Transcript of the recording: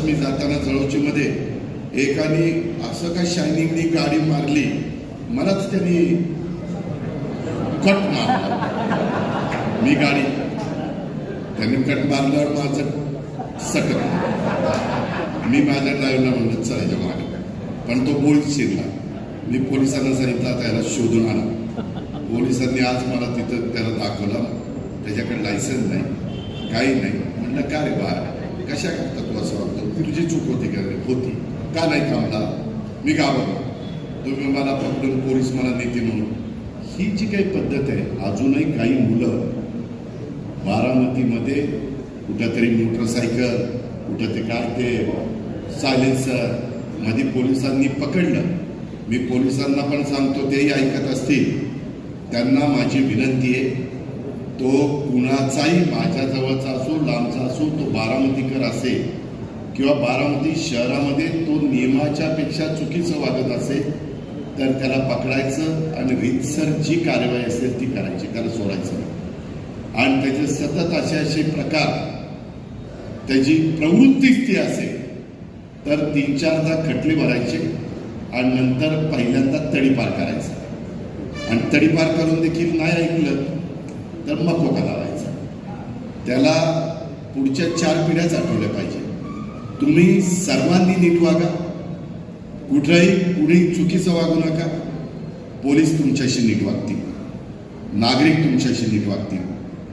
मी जाताना जळोचीमध्ये एकाने असं काय शायनिंगनी गाडी मारली, मलाच त्यांनी कट मारला. मी गाडी त्यांनी कट मारल्यावर माझं सटक. मी माझ्या ड्रायव्हरला म्हणलं चलायच्या मागे, पण तो पोलीस शिरला. मी पोलिसांना सांगितलं त्याला शोधून आणा. पोलिसांनी आज मला तिथं त्याला दाखवला, त्याच्याकडे लायसन्स नाही, काही नाही. म्हणलं का रे बा, कशा करता तू असं वाटतं, तुझी चूक होती का रे? होती. का नाही थांबला? मी घाबरलो. तुम्ही मला पकडून पोलीस मला नेते म्हणून. ही जी काही पद्धत आहे, अजूनही काही मुलं बारामतीमध्ये कुठंतरी मोटरसायकल, कुठं ते काय ते सायलेन्सर मध्ये पोलिसांनी पकडलं. मी पोलिसांना पण सांगतो, तेही ऐकत असतील, त्यांना माझी विनंती आहे, तो कुणाचाही माझ्याजवळचा असो लांबचा असो, तो बारामतीकर असेल किंवा बारामती शहरामध्ये तो नियमाच्या पेक्षा चुकीचं वागत असेल तर त्याला पकडायचं आणि रीतसर जी कार्यवाही असेल ती करायची, त्याला सोडायचं. आणि त्याचे सतत असे प्रकार, त्याची प्रवृत्तीच ती असेल तर 3-4दा खटले भरायचे आणि नंतर पहिल्यांदा तडीपार करायचं. आणि तडीपार करून देखील नाही ऐकलं तर मकोका लावायचा. त्याला पुढच्या 4 पिढ्याच आठवल्या पाहिजे. तुम्ही सर्वांनी नीट वागा, कुठेही कुणी चुकीचं वागू नका. पोलीस तुमच्याशी नीट वागतील, नागरिक तुमच्याशी नीट वागतील.